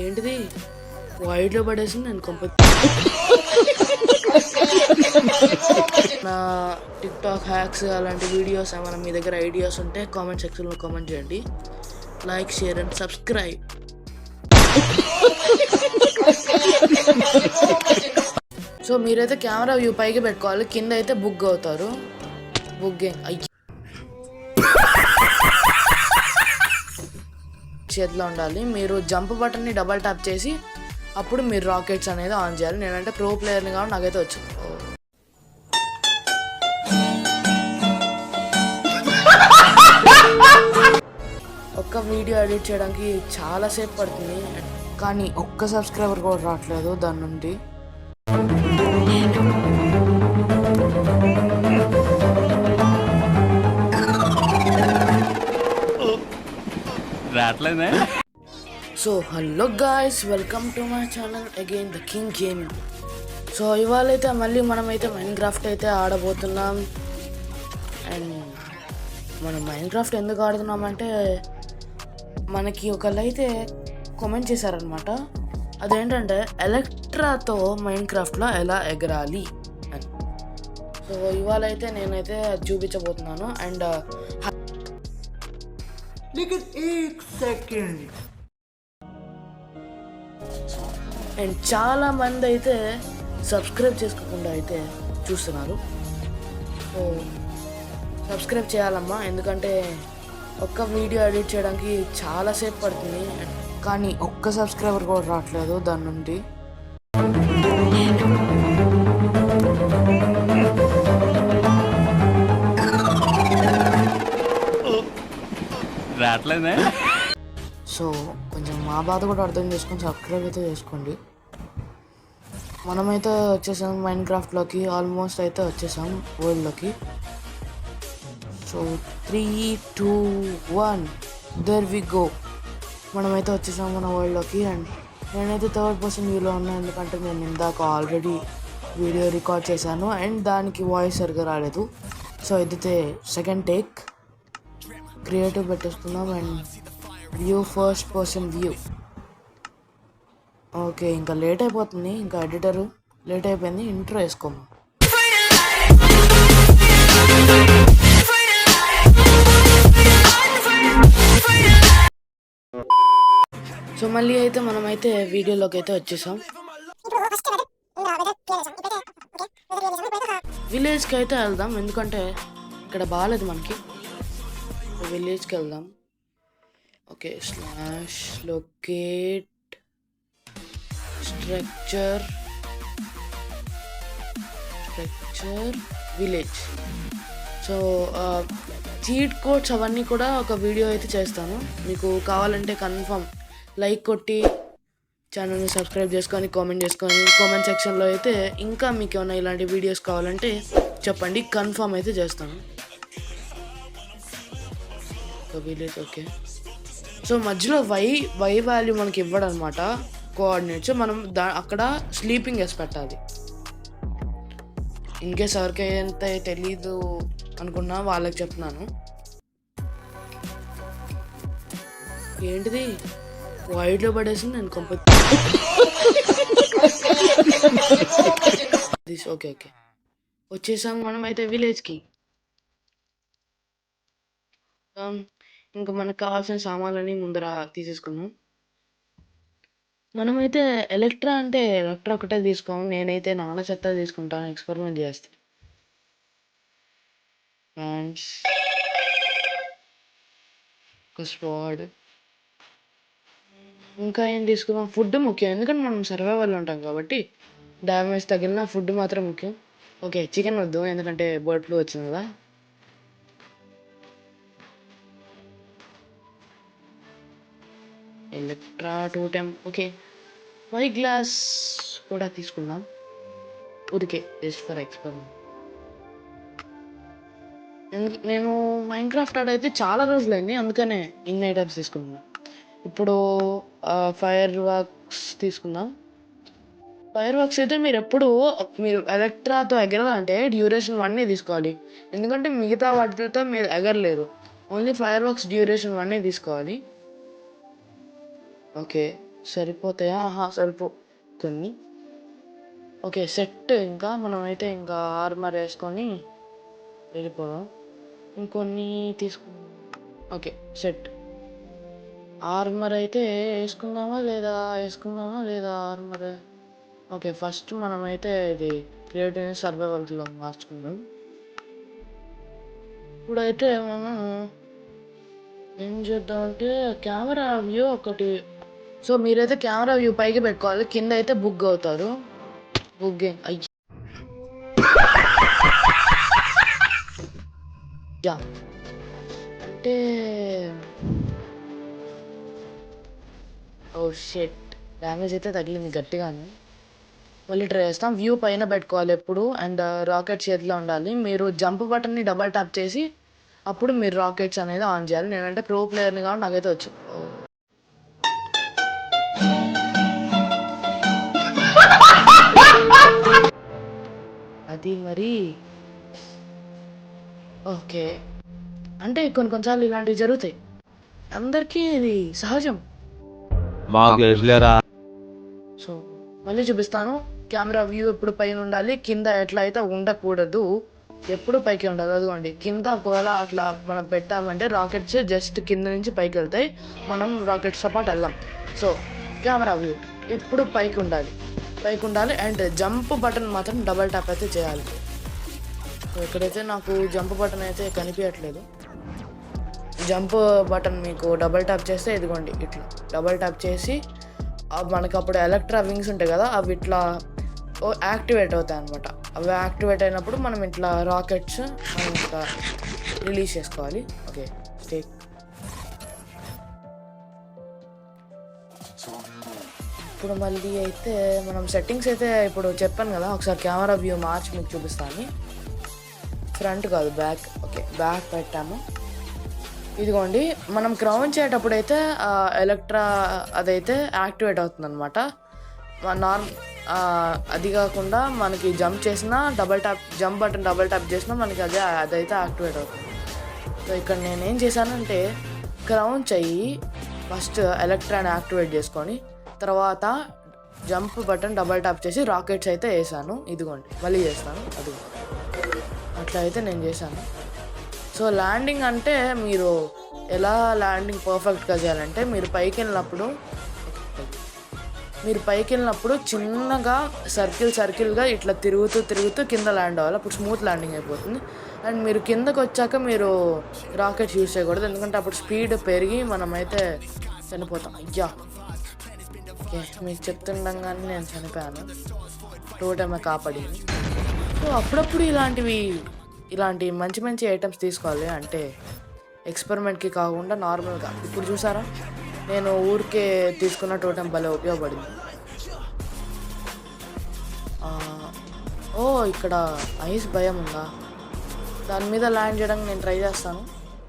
ఏంటిది వైడ్లో పడేసింది నేను నా టిక్టాక్ హ్యాక్స్ అలాంటి వీడియోస్ ఏమైనా మీ దగ్గర ఐడియాస్ ఉంటే కామెంట్ సెక్షన్లో కామెంట్ చేయండి. Like, share and subscribe. So మీరైతే కెమెరా వ్యూ పైకి పెట్టుకోవాలి, కింద అయితే బుక్ అవుతారు. బుక్ చేతిలో ఉండాలి. మీరు జంప్ బటన్ని డబల్ ట్యాప్ చేసి అప్పుడు మీరు రాకెట్స్ అనేది ఆన్ చేయాలి. నేనంటే ప్రో ప్లేయర్ని కాబట్టి నాకైతే వచ్చింది. ఒక్క వీడియో ఎడిట్ చేయడానికి చాలాసేపు పడుతుంది, కానీ ఒక్క సబ్స్క్రైబర్ కూడా రావట్లేదు దాని నుండి. So hello guys, welcome to my channel again the king gaming. So ఇవాళ అయితే మళ్ళీ మనమైతే మైన్క్రాఫ్ట్ అయితే ఆడబోతున్నాం. అండ్ మనం మైన్క్రాఫ్ట్ ఎందుకు ఆడుతున్నామంటే మనకి ఒకళ్ళైతే కామెంట్ చేశారనమాట. అదేంటంటే ఎలక్ట్రాతో మైన్క్రాఫ్ట్లో ఎలా ఎగరాలి అని. సో ఇవాళ అయితే నేనైతే చూపించబోతున్నాను. అండ్ అండ్ చాలా మంది అయితే సబ్స్క్రైబ్ చేసుకోకుండా అయితే చూస్తున్నారు. సో సబ్స్క్రైబ్ చేయాలమ్మా, ఎందుకంటే ఒక్క వీడియో ఎడిట్ చేయడానికి చాలాసేపు పడుతుంది, కానీ ఒక్క సబ్స్క్రైబర్ కూడా రావట్లేదు దాని నుండి. సో కొంచెం మా బాధ కూడా అర్థం చేసుకొని సబ్స్క్రైబ్ అయితే చేసుకోండి. మనమైతే వచ్చేసాం మైన్క్రాఫ్ట్లోకి, ఆల్మోస్ట్ అయితే వచ్చేసాం వరల్డ్లోకి. So 3, 2, 1 there we go. మనమైతే వచ్చేసాం మన వరల్డ్లోకి. అండ్ నేనైతే థర్డ్ పర్సన్ వ్యూలో ఉన్నాను, ఎందుకంటే నేను ఇందాక ఆల్రెడీ వీడియో రికార్డ్ చేశాను అండ్ దానికి వాయిస్ సరిగ్గా రాలేదు. సో ఇదైతే సెకండ్ టేక్. క్రియేటివ్ పెట్టేసుకుందాం and view first person view. Okay, ఇంకా లేట్ అయిపోతుంది, ఇంకా ఎడిటరు లేట్ అయిపోయింది. ఇంట్రో వేసుకోము. సో మళ్ళీ అయితే మనమైతే వీడియోలోకి అయితే వచ్చేసాం. విలేజ్కి అయితే వెళ్దాం, ఎందుకంటే ఇక్కడ బాగాలేదు మనకి. విలేజ్కి వెళ్దాం. Okay, slash locate structure village. So cheat codes అవన్నీ కూడా ఒక వీడియో అయితే చేస్తాను. మీకు కావాలంటే కన్ఫర్మ్ లైక్ కొట్టి ఛానల్ని సబ్స్క్రైబ్ చేసుకొని కామెంట్ సెక్షన్లో అయితే ఇంకా మీకు ఏమైనా ఇలాంటి వీడియోస్ కావాలంటే చెప్పండి, కన్ఫర్మ్ అయితే చేస్తాను. Village okay. సో మధ్యలో వై వాల్యూ మనకి ఇవ్వడం అనమాట, కోఆర్డినేట్స్. మనం అక్కడ స్లీపింగ్ వేసి పెట్టాలి. ఇన్కేస్ ఎవరికి ఎంత తెలీదు అనుకున్నా వాళ్ళకి చెప్తున్నాను. ఏంటిది వైడ్లో పడేసింది నేను ఓకే ఓకే వచ్చేసాం మనం అయితే విలేజ్కి. ఇంకా మనకు కావాల్సిన సామాన్లన్నీ ముందర తీసేసుకున్నాం. మనమైతే ఎలక్ట్రా ఒకటే తీసుకోము. నేనైతే నాన్న చెత్త తీసుకుంటాను, ఎక్స్పెరిమెంట్ చేస్తాను. స్వాడ్ ఇంకా ఏం తీసుకుందాం. ఫుడ్ ముఖ్యం, ఎందుకంటే మనం సర్వైవల్ ఉంటాం కాబట్టి డ్యామేజ్ తగిలిన ఫుడ్ మాత్రం ముఖ్యం. ఓకే, చికెన్ వద్దు, ఎందుకంటే బర్డ్ ఫ్లూ వచ్చింది కదా. ఎలక్ట్రా 2 టైమ్ ఓకే. వై గ్లాస్ కూడా తీసుకుందాం, ఊరికే జస్ట్ ఫర్ ఎక్స్పెరిమెంట్. నేను మైన్క్రాఫ్ట్ ఆడైతే చాలా రోజులైంది, అందుకనే ఇన్ని ఐటమ్స్ తీసుకుంటున్నాను. ఇప్పుడు ఫైర్ వర్క్స్ తీసుకుందాం. ఫైర్ వర్క్స్ అయితే మీరు ఎలక్ట్రాతో ఎగరాలంటే డ్యూరేషన్ 1 తీసుకోవాలి, ఎందుకంటే మిగతా వాటితో మీరు ఎగరలేరు. ఓన్లీ ఫైర్ వర్క్స్ డ్యూరేషన్ 1 తీసుకోవాలి. ఓకే, సరిపోతాయా? సరిపోతుంది. Okay, set. ఇంకా మనమైతే ఇంకా ఆర్మర్ వేసుకొని వెళ్ళిపోదాం. ఇంకొన్ని తీసుకుందాం. Okay, set. ఆర్మర్ అయితే వేసుకుందామా లేదా ఆర్మర్? ఓకే, ఫస్ట్ మనమైతే ఇది క్రియేటివ్ సర్వైవల్స్లో మార్చుకుందాం. ఇప్పుడైతే మనం ఏం చేద్దామంటే కెమెరా వ్యూ ఒకటి. సో మీరైతే కెమెరా వ్యూ పైకి పెట్టుకోవాలి, కింద అయితే బుక్ అవుతారు. బుక్ అయ్యా అంటే ఓ షెట్, డ్యామేజ్ అయితే తగిలింది గట్టిగానే. మళ్ళీ ట్రై చేస్తాం. వ్యూ పైన పెట్టుకోవాలి ఎప్పుడు, అండ్ రాకెట్ చేతిలో ఉండాలి. మీరు జంప్ బటన్ని డబల్ ట్యాప్ చేసి అప్పుడు మీరు రాకెట్స్ అనేది ఆన్ చేయాలి. నేనంటే ప్రో ప్లేయర్ని కాబట్టి నాకైతే వచ్చు. అది మరి ఓకే, అంటే కొన్నిసార్లు ఇలాంటివి జరుగుతాయి, అందరికీ ఇది సహజం. సో మళ్ళీ చూపిస్తాను. కెమెరా వ్యూ ఎప్పుడు పైన ఉండాలి, కింద ఎట్లా అయితే ఉండకూడదు, ఎప్పుడు పైకి ఉండాలి. అదిగోండి, కింద ఒకవేళ అట్లా మనం పెట్టామంటే రాకెట్స్ జస్ట్ కింద నుంచి పైకి వెళ్తాయి, మనం రాకెట్స్తో పాటు వెళ్ళాం. సో కెమెరా వ్యూ ఎప్పుడు పైకి ఉండాలి అండ్ జంప్ బటన్ మాత్రం డబల్ ట్యాప్ అయితే చేయాలి. సో ఇక్కడైతే నాకు జంప్ బటన్ అయితే కనిపించట్లేదు. జంప్ బటన్ మీకు డబల్ ట్యాప్ చేస్తే ఇదిగోండి ఇట్లా డబల్ ట్యాప్ చేసి మనకు అప్పుడు ఎలక్ట్రా వింగ్స్ ఉంటాయి కదా, అవి ఇట్లా యాక్టివేట్ అవుతాయి అనమాట. అవి యాక్టివేట్ అయినప్పుడు మనం ఇట్లా రాకెట్స్ మనం ఇట్లా రిలీజ్ చేసుకోవాలి. Okay, stake. ఇప్పుడు మళ్ళీ అయితే మనం సెట్టింగ్స్ అయితే ఇప్పుడు చెప్పాను కదా, ఒకసారి కెమెరా వ్యూ మార్చి మీకు చూపిస్తాను. ఫ్రంట్ కాదు, బ్యాక్. ఓకే, బ్యాక్ పెట్టాము. ఇదిగోండి, మనం క్రౌన్ చేయటప్పుడు అయితే ఎలక్ట్రా అదైతే యాక్టివేట్ అవుతుంది అనమాట. అది కాకుండా మనకి జంప్ చేసినా జంప్ బటన్ డబల్ ట్యాప్ చేసినా మనకి అదైతే యాక్టివేట్ అవుతుంది. సో ఇక్కడ నేనేం చేశానంటే క్రౌన్ చెయ్యి ఫస్ట్ ఎలక్ట్రాని యాక్టివేట్ చేసుకొని తర్వాత జంప్ బటన్ డబల్ ట్యాప్ చేసి రాకెట్స్ అయితే వేసాను. ఇదిగోండి, మళ్ళీ చేస్తాను. అది అట్లా అయితే నేను చేశాను. సో ల్యాండింగ్ అంటే మీరు ఎలా ల్యాండింగ్ పర్ఫెక్ట్గా చేయాలంటే మీరు పైకి వెళ్ళినప్పుడు చిన్నగా సర్కిల్గా ఇట్లా తిరుగుతూ కింద ల్యాండ్ అవ్వాలి. అప్పుడు స్మూత్ ల్యాండింగ్ అయిపోతుంది. అండ్ మీరు కిందకు వచ్చాక మీరు రాకెట్స్ యూజ్ చేయకూడదు, ఎందుకంటే అప్పుడు స్పీడ్ పెరిగి మనమైతే చనిపోతాం. అయ్యా, ఓకే, మీకు చెప్తుండగానే నేను చనిపోయాను. టోటమే కాపాడింది. సో అప్పుడప్పుడు ఇలాంటి మంచి ఐటమ్స్ తీసుకోవాలి, అంటే ఎక్స్పెరిమెంట్కి కాకుండా నార్మల్గా. ఇప్పుడు చూసారా, నేను ఊరికే తీసుకున్న టోటం భలే ఉపయోగపడింది. ఇక్కడ ఐస్ భయం ఉందా? దాని మీద ల్యాండ్ చేయడానికి నేను ట్రై చేస్తాను.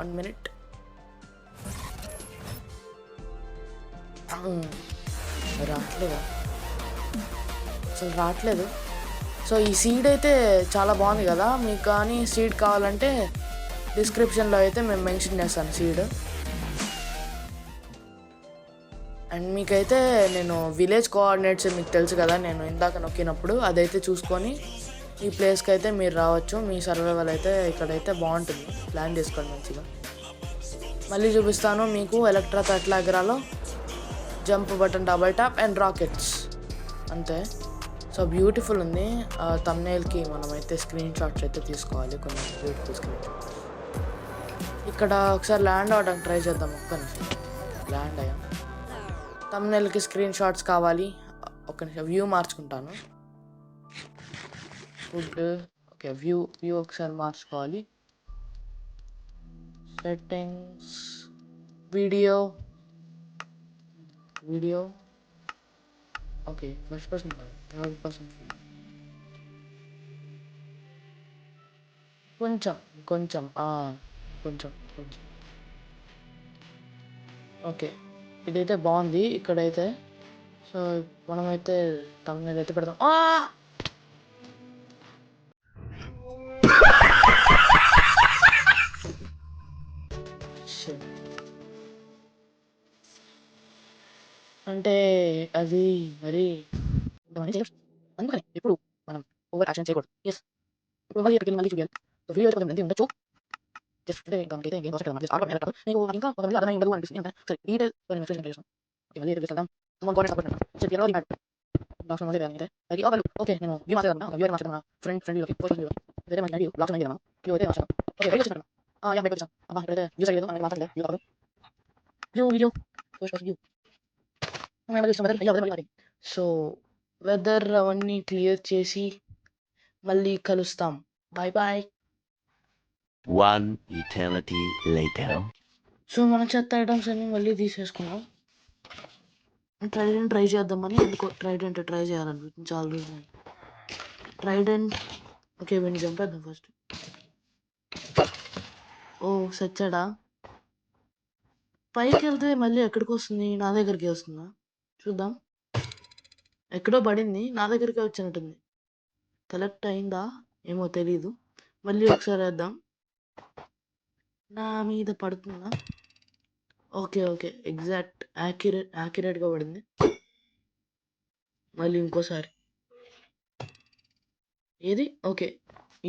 1 minute. రావట్లేదు. సో ఈ సీడ్ అయితే చాలా బాగుంది కదా, మీకు కానీ సీడ్ కావాలంటే డిస్క్రిప్షన్లో అయితే మేము మెన్షన్ చేస్తాను సీడ్. అండ్ మీకైతే నేను విలేజ్ కోఆర్డినేట్స్ మీకు తెలుసు కదా, నేను ఇందాక నొక్కినప్పుడు అదైతే చూసుకొని ఈ ప్లేస్కి అయితే మీరు రావచ్చు. మీ సర్వైవల్ అయితే ఇక్కడైతే బాగుంటుంది, ప్లాన్ చేసుకోండి మంచిగా. మళ్ళీ చూపిస్తాను మీకు ఎలక్ట్రాతో ఎట్లా ఎగరాలో. Jump button double tap and rockets, అంతే. సో బ్యూటిఫుల్ ఉంది. థంబ్నెయిల్కి మనమైతే స్క్రీన్ షాట్స్ అయితే తీసుకోవాలి, కొన్ని బ్యూటిఫుల్ స్క్రీన్ షాట్స్. ఇక్కడ ఒకసారి ల్యాండ్ అవడానికి ట్రై చేద్దాం. ఒక్క నిమిషం, ల్యాండ్ అయ్యాం. థంబ్నెయిల్కి స్క్రీన్ షాట్స్ కావాలి. ఒక్క నిమిషం, వ్యూ మార్చుకుంటాను. ఫుడ్, ఓకే, వ్యూ ఒకసారి మార్చుకోవాలి. Settings, video, okay, first person కాదు, థర్డ్ పర్సన్. కొంచెం ఓకే, ఇదైతే బాగుంది ఇక్కడైతే. సో మనమైతే థంబ్నెయిల్ అయితే పెడదాం. అంటే అది మరి ఇంతమంది చేయొచ్చు. అందుకని ఎప్పుడు మనం ఓవర్ యాక్షన్ చేయకూడదు. యెస్. ఇప్పుడు మళ్ళీ ఎక్కడికెళ్ళి మళ్ళీ చూపియాలి. సో వీడియో అయితే కొంచెం లెంతీ ఉండొచ్చు. జస్ట్ అంటే ఇంకా మనకైతే ఇంకేం అవసరం లేదు. జస్ట్ ఆర్డర్ కాదు. నీకు ఇంకా ఒక అర్థమై ఉండదు అనిపిస్తుంది. అంటే సరే డీటెయిల్స్ కొన్ని మెసేజ్ చేసాం. ఓకే మళ్ళీ ఎక్కడికి వెళ్దాం. మనం గవర్నమెంట్ సపోర్ట్ చెప్పి ఎలా మ్యాట్ లాస్ట్ మంది అయితే అది ఓకే నేను వ్యూ మాట్లాడదాం. వ్యూ మాట్లాడదాం. ఫ్రెండ్ వీడియోకి పోస్ట్ వీడియో. వేరే మన వీడియో లాస్ట్ మంది మనం వ్యూ అయితే మాట్లాడదాం. ఓకే బయట వచ్చేసాను. యా బయట వచ్చాను. ఇక్కడైతే యూస్ అయ్యేది మనకి మాట్లాడలేదు. వ్యూ కాదు. Video post view. So whether అవన్నీ క్లియర్ చేసి మళ్ళీ కలుస్తాం. Bye bye. One eternity later. So మన చెత్త ఐటమ్స్ అన్ని మళ్ళీ తీసేసుకున్నాం. ట్రైడెంట్ ట్రై చేద్దామని ఎందుకో ట్రైడెంట్ ట్రై చేయాలనిపించింది చాలా రోజులు. ట్రైడెంట్ ఓకే వీడిని చంపేద్దాం ఫస్ట్. ఓ సచ్చాడా. పైకి వెళ్తే మళ్ళీ ఎక్కడికి వస్తుంది? నా దగ్గరికి వస్తుందా చూద్దాం. ఎక్కడో పడింది నా దగ్గరికి వచ్చినట్టుంది. కలెక్ట్ అయిందా ఏమో తెలీదు. మళ్ళీ ఒకసారి వేద్దాం. నా మీద పడుతుందా? ఓకే ఓకే ఎగ్జాక్ట్ యాక్యురేట్గా పడింది. మళ్ళీ ఇంకోసారి ఏది ఓకే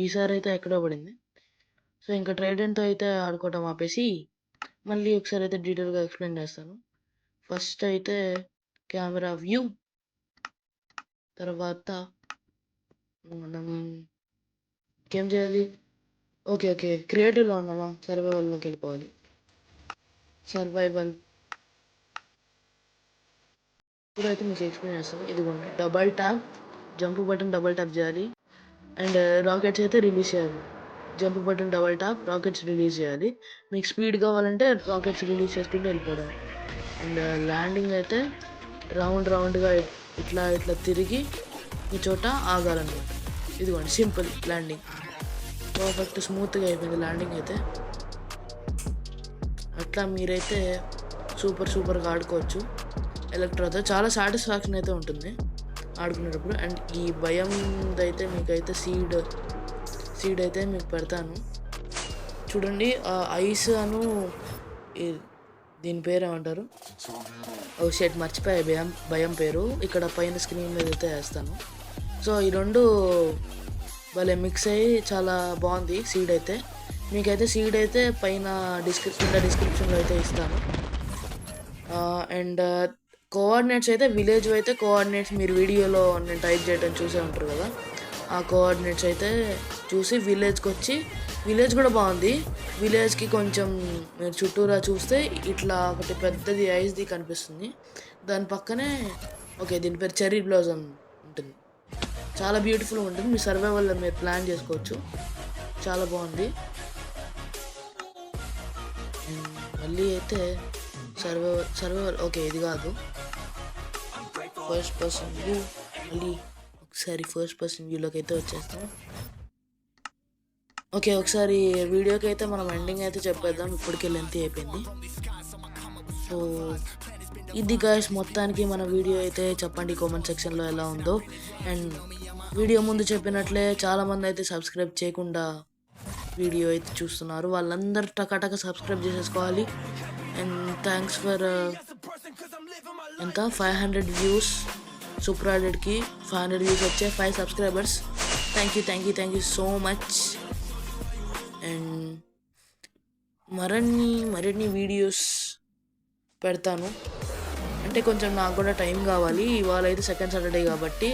ఈసారి అయితే ఎక్కడో పడింది. సో ఇంకా ట్రైడెంట్తో అయితే ఆడుకోవటం ఆపేసి మళ్ళీ ఒకసారి అయితే డీటెయిల్గా ఎక్స్ప్లెయిన్ చేస్తాను. ఫస్ట్ అయితే కెమెరా వ్యూ, తర్వాత మనం ఏం చేయాలి? ఓకే ఓకే క్రియేటివ్లో ఉన్నామా? సర్వైవల్లోకి వెళ్ళిపోవాలి. సర్వైవల్ ఇప్పుడైతే మీకు ఎక్స్ప్లెయిన్ చేస్తాను. ఇదిగోండి double tap, jump button double tap చేయాలి. అండ్ రాకెట్స్ అయితే రిలీజ్ చేయాలి. Jump button double tap, rockets release చేయాలి. మీకు స్పీడ్ కావాలంటే రాకెట్స్ రిలీజ్ చేసుకుంటూ వెళ్ళిపోవడం. అండ్ ల్యాండింగ్ అయితే రౌండ్గా ఇట్లా తిరిగి ఈ చోట ఆగాలన్నమాట. ఇదిగోండి సింపుల్ ల్యాండింగ్. పర్ఫెక్ట్ స్మూత్గా అయిపోయింది ల్యాండింగ్ అయితే. అట్లా మీరైతే సూపర్గా ఆడుకోవచ్చు ఎలక్ట్రాతో. చాలా సాటిస్ఫాక్షన్ అయితే ఉంటుంది ఆడుకునేటప్పుడు. అండ్ ఈ భయం అయితే మీకైతే సీడ్ అయితే మీకు పెడతాను చూడండి. ఐస్ అను దీని పేరు ఏమంటారు? ఓ షెట్ మర్చిపోయా భయం పేరు. ఇక్కడ పైన స్క్రీన్ మీద అయితే వేస్తాను. సో ఈ రెండు భలే మిక్స్ అయ్యి చాలా బాగుంది సీడ్ అయితే. మీకైతే సీడ్ అయితే పైన డిస్క్రిప్షన్లో అయితే ఇస్తాను. అండ్ కోఆర్డినేట్స్ అయితే విలేజ్ అయితే కోఆర్డినేట్స్ మీరు వీడియోలో నేను టైప్ చేయడం చూసే ఉంటారు కదా. ఆ కోఆర్డినేట్స్ అయితే చూసి విలేజ్కి వచ్చి, విలేజ్ కూడా బాగుంది. విలేజ్కి కొంచెం మీరు చుట్టూరా చూస్తే ఇట్లా ఒకటి పెద్దది ఐస్ది కనిపిస్తుంది. దాని పక్కనే ఓకే దీని పేరు చెర్రీ బ్లాజమ్ ఉంటుంది. చాలా బ్యూటిఫుల్గా ఉంటుంది. మీ సర్వైవల్లో మీరు ప్లాన్ చేసుకోవచ్చు. చాలా బాగుంది. మళ్ళీ అయితే సర్వైవల్ ఓకే ఇది కాదు ఫస్ట్ పర్సన్ వ్యూ. మళ్ళీ ఒకసారి ఫస్ట్ పర్సన్ వ్యూలోకి అయితే వచ్చేస్తాం. ఓకే ఒకసారి వీడియోకి అయితే మనం ఎండింగ్ అయితే చెప్పేద్దాం. ఇప్పటికే లెంత్ అయిపోయింది. సో ఇది గాయ్స్ మొత్తానికి మన వీడియో అయితే. చెప్పండి కామెంట్ సెక్షన్లో ఎలా ఉందో. అండ్ వీడియో ముందు చెప్పినట్లే చాలామంది అయితే సబ్స్క్రైబ్ చేయకుండా వీడియో అయితే చూస్తున్నారు. వాళ్ళందరూ టకాటక సబ్స్క్రైబ్ చేసేసుకోవాలి. అండ్ థ్యాంక్స్ ఫర్ ఎంత 500 వ్యూస్. సూపర్ ఆడెడ్కి 500 వ్యూస్ వచ్చాయి, 5 subscribers. Thank you so much. And మరిన్ని వీడియోస్ పెడతాను. అంటే కొంచెం నాకు కూడా టైం కావాలి. ఇవాళ అయితే సెకండ్ సాటర్డే కాబట్టి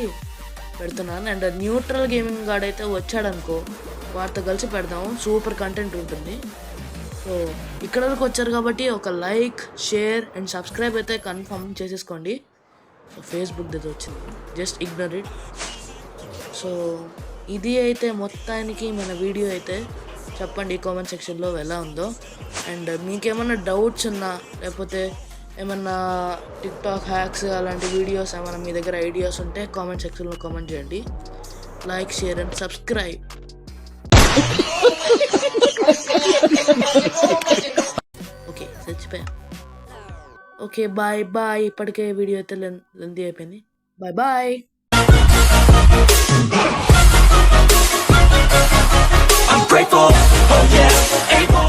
పెడుతున్నాను. అండ్ న్యూట్రల్ గేమింగ్ గాడైతే వచ్చాడనుకో వాటితో కలిసి పెడదాము. సూపర్ కంటెంట్ ఉంటుంది. సో ఇక్కడ వరకు వచ్చారు కాబట్టి ఒక లైక్, షేర్ అండ్ సబ్స్క్రైబ్ అయితే కన్ఫర్మ్ చేసేసుకోండి. సో ఫేస్బుక్ దగ్గర వచ్చింది, జస్ట్ ఇగ్నోర్ ఇట్. సో ఇది అయితే మొత్తానికి మన వీడియో అయితే. చెప్పండి కామెంట్ సెక్షన్లో ఎలా ఉందో. అండ్ మీకేమన్నా డౌట్స్ ఉన్నా లేకపోతే ఏమన్నా టిక్టాక్ హ్యాక్స్ అలాంటి వీడియోస్ ఏమైనా మీ దగ్గర ఐడియాస్ ఉంటే కామెంట్ సెక్షన్లో కామెంట్ చేయండి. Like, share and subscribe. Okay చచ్చిపోయా. Okay bye. ఇప్పటికే వీడియో అయితే లెంతీ అయిపోయింది. Bye. I'm grateful, oh yeah, able.